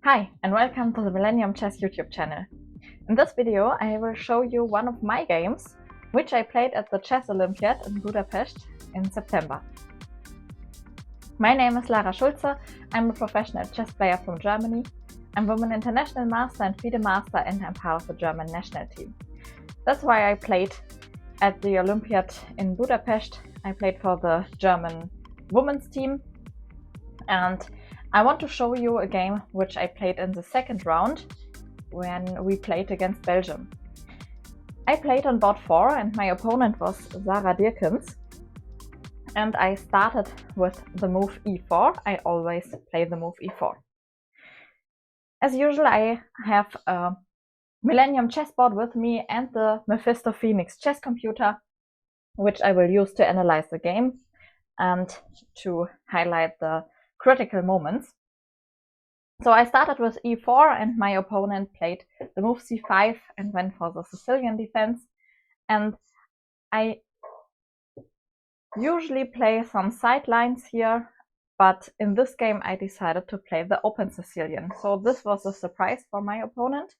Hi and welcome to the Millennium Chess YouTube channel. In this video I will show you one of my games which I played at the Chess Olympiad in Budapest in September. My name is Lara Schulze. I'm a professional chess player from Germany. I'm WIM International Master and FIDE Master, and I'm part of the German national team. That's why I played at the Olympiad in Budapest. I played for the German women's team, and I want to show you a game which I played in the second round when we played against Belgium. I played on board 4 and my opponent was Sarah Dirkens, and I started with the move e4. I always play the move e4. As usual, I have a Millennium chessboard with me and the Mephisto Phoenix chess computer, which I will use to analyze the game and to highlight the critical moments. So I started with e4 and my opponent played the move c5 and went for the Sicilian defense. And I usually play some sidelines here, but in this game I decided to play the open Sicilian. So this was a surprise for my opponent.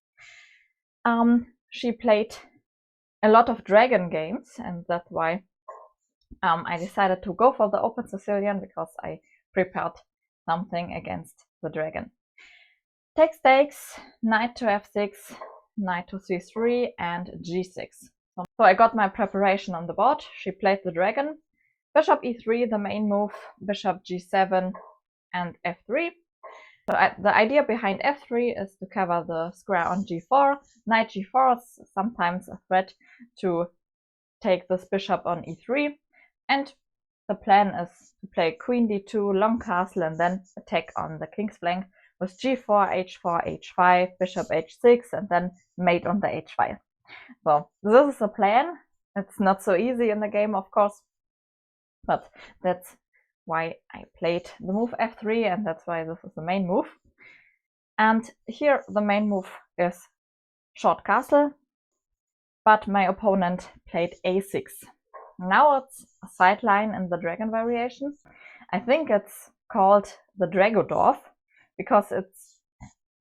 She played a lot of dragon games, and that's why I decided to go for the open Sicilian, because I prepared something against the dragon. Take stakes, knight to f6, knight to c3 and g6. So I got my preparation on the board. She played the dragon, bishop e3, the main move, bishop g7 and f3. So the idea behind f3 is to cover the square on g4. Knight g4 is sometimes a threat to take this bishop on e3. And the plan is to play queen d2, long castle, and then attack on the king's flank with g4, h4, h5, bishop h6, and then mate on the h file. So this is the plan. It's not so easy in the game, of course, but that's why I played the move f3, and that's why this is the main move. And here the main move is short castle, but my opponent played a6. Now it's a sideline in the dragon variation. I think it's called the Dragodorf, because it's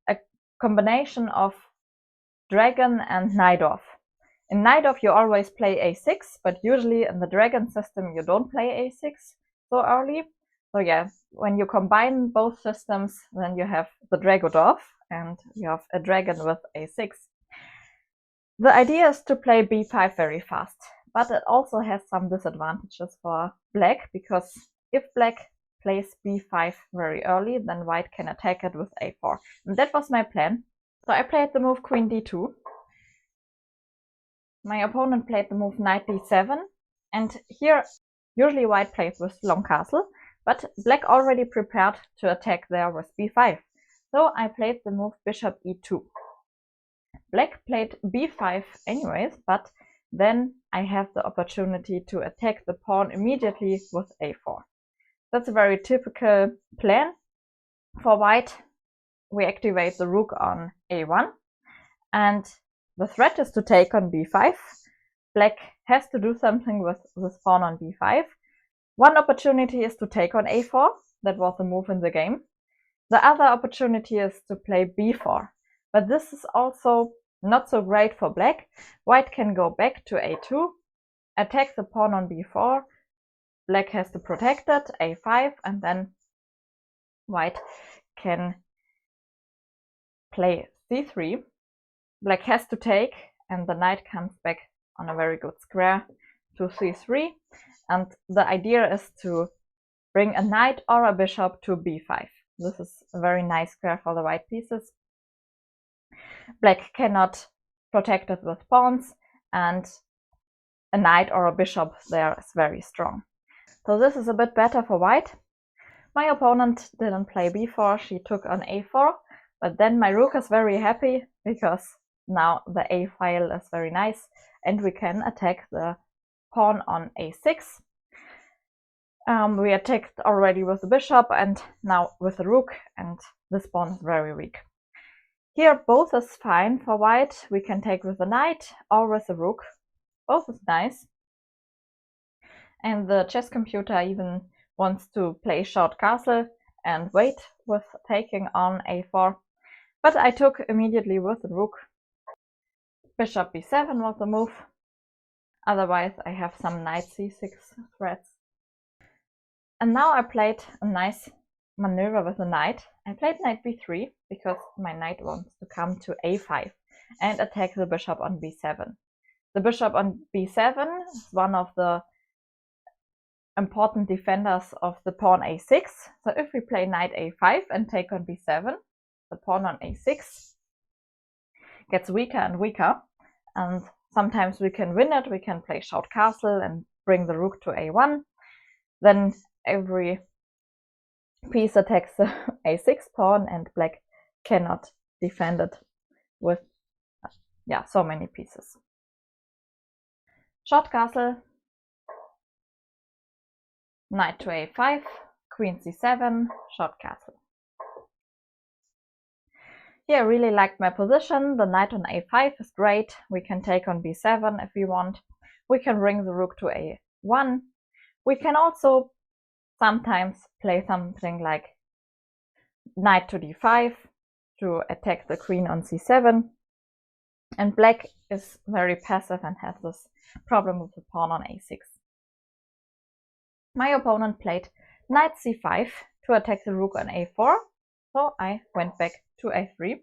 a combination of dragon and Najdorf. In Najdorf you always play a6, but usually in the dragon system you don't play a6 so early. So yeah, when you combine both systems, then you have the Dragodorf and you have a dragon with a6. The idea is to play b5 very fast, but it also has some disadvantages for black, because if black plays b5 very early, then white can attack it with a4. And that was my plan. So I played the move queen d2. My opponent played the move knight d7. And here, usually white plays with long castle, but black already prepared to attack there with b5. So I played the move bishop e2. Black played b5 anyways, but then I have the opportunity to attack the pawn immediately with a4. That's a very typical plan. For white, we activate the rook on a1, and the threat is to take on b5. Black has to do something with this pawn on b5. One opportunity is to take on a4. That was the move in the game. The other opportunity is to play b4, but this is also not so great for black. White can go back to a2, attack the pawn on b4. Black has to protect it, a5, and then white can play c3. Black has to take, and the knight comes back on a very good square to c3. And the idea is to bring a knight or a bishop to b5. This is a very nice square for the white pieces. Black cannot protect it with pawns, and a knight or a bishop there is very strong. So this is a bit better for white. My opponent didn't play b4, she took on a4, but then my rook is very happy, because now the a file is very nice and we can attack the pawn on a6. We attacked already with the bishop and now with the rook, and this pawn is very weak. Here both is fine for white. We can take with the knight or with the rook. Both is nice. And the chess computer even wants to play short castle and wait with taking on a4. But I took immediately with the rook. Bishop b7 was the move. Otherwise I have some knight c6 threats. And now I played a nice maneuver with the knight. I played knight b3 because my knight wants to come to a5 and attack the bishop on b7. The bishop on b7 is one of the important defenders of the pawn a6. So if we play knight a5 and take on b7, the pawn on a6 gets weaker and weaker, and sometimes we can win it. We can play short castle and bring the rook to a1. Then every piece attacks the a6 pawn, and black cannot defend it with so many pieces. Short castle, knight to a5, queen c7, short castle. Here I really liked my position. The knight on a5 is great. We can take on b7 if we want. We can bring the rook to a1. We can also sometimes play something like knight to d5 to attack the queen on c7. And black is very passive and has this problem with the pawn on a6. My opponent played knight c5 to attack the rook on a4. So I went back to a3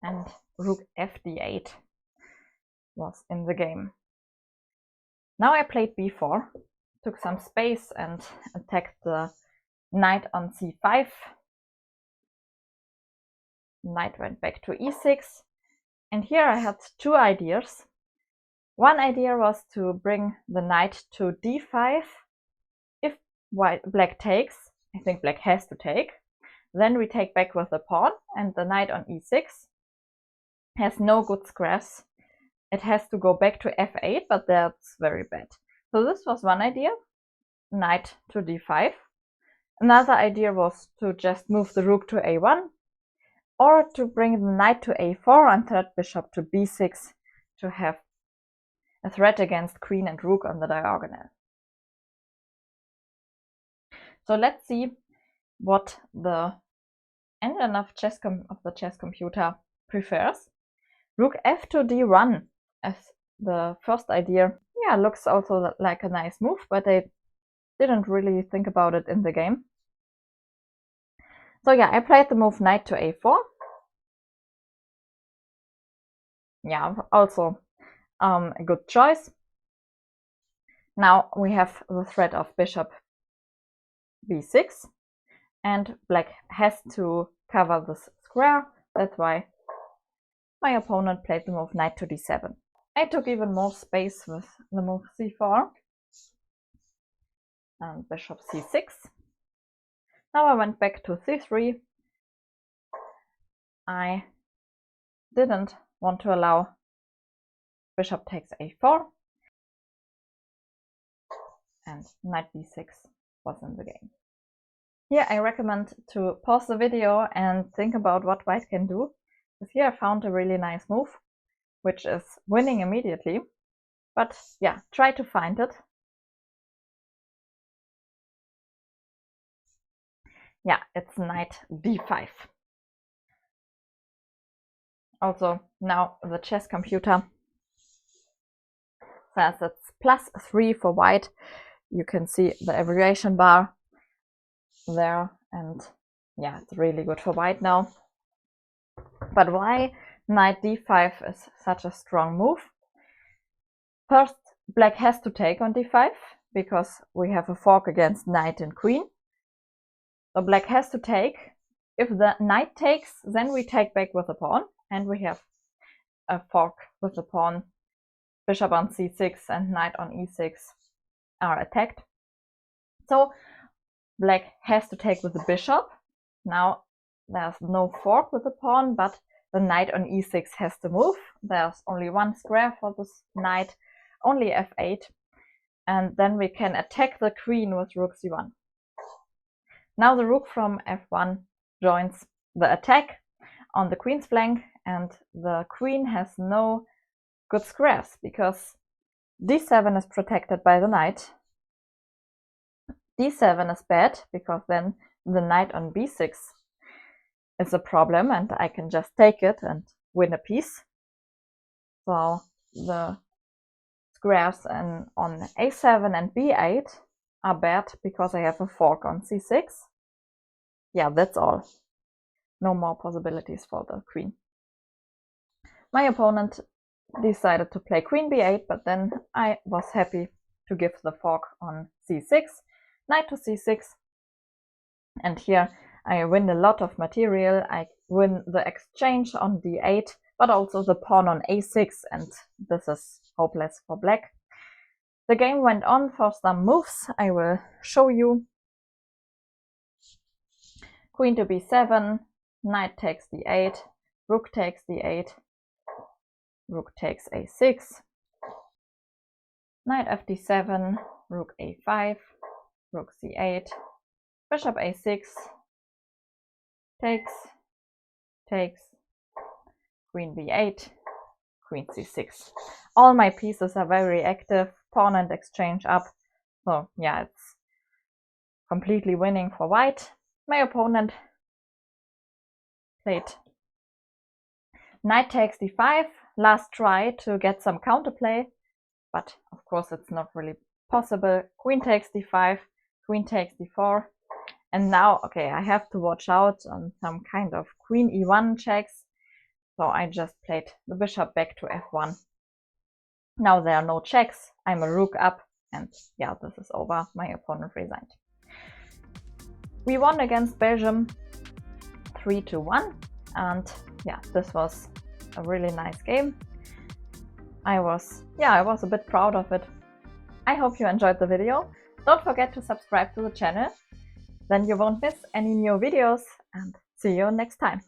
and rook fd8 was in the game. Now I played b4, took some space and attacked the knight on c5. Knight went back to e6, and here I had two ideas. One idea was to bring the knight to d5. If black takes, I think black has to take. Then we take back with the pawn, and the knight on e6 has no good squares. It has to go back to f8, but that's very bad. So this was one idea, knight to d5. Another idea was to just move the rook to a1, or to bring the knight to a4 and third bishop to b6 to have a threat against queen and rook on the diagonal. So let's see what the engine of the chess computer prefers. Rook f to d1 as the first idea. Yeah, looks also like a nice move, but they didn't really think about it in the game. So yeah, I played the move knight to a4. Yeah, also a good choice. Now we have the threat of bishop b6, and black has to cover this square. That's why my opponent played the move knight to d7. I took even more space with the move c4 and bishop c6. Now I went back to c3. I didn't want to allow bishop takes a4, and knight b6 was in the game. Here I recommend to pause the video and think about what white can do, because here I found a really nice move, which is winning immediately. But yeah, try to find it. Yeah, it's knight d5. Also, now the chess computer says it's +3 for white. You can see the abbreviation bar there, and yeah, it's really good for white now. But why knight d5 is such a strong move? First, black has to take on d5 because we have a fork against knight and queen. So black has to take. If the knight takes, then we take back with the pawn, and we have a fork with the pawn. Bishop on c6 and knight on e6 are attacked. So black has to take with the bishop. Now there's no fork with the pawn, but the knight on e6 has to move. There's only one square for this knight, only f8, and then we can attack the queen with rook c1. Now the rook from f1 joins the attack on the queen's flank, and the queen has no good squares because d7 is protected by the knight. d7 is bad because then the knight on b6 is a problem, and I can just take it and win a piece. So the squares on a7 and b8 are bad because I have a fork on c6. Yeah, that's all. No more possibilities for the queen. My opponent decided to play queen b8, but then I was happy to give the fork on c6, knight to c6, and here I win a lot of material. I win the exchange on d8, but also the pawn on a6, and this is hopeless for black. The game went on for some moves. I will show you. Queen to b7, knight takes d8, rook takes d8, rook takes a6, knight fd7, rook a5, rook c8, bishop a6, takes, takes, queen b8, queen c6. All my pieces are very active, pawn and exchange up. So yeah, it's completely winning for white. My opponent played knight takes d5, last try to get some counterplay, but of course it's not really possible. Queen takes d5, queen takes d4, and now, okay, I have to watch out on some kind of queen e1 checks, so I just played the bishop back to f1. Now there are no checks, I'm a rook up, and yeah, this is over. My opponent resigned. We won against Belgium 3-1, and yeah, this was a really nice game. I was a bit proud of it. I hope you enjoyed the video. Don't forget to subscribe to the channel, then you won't miss any new videos, and see you next time.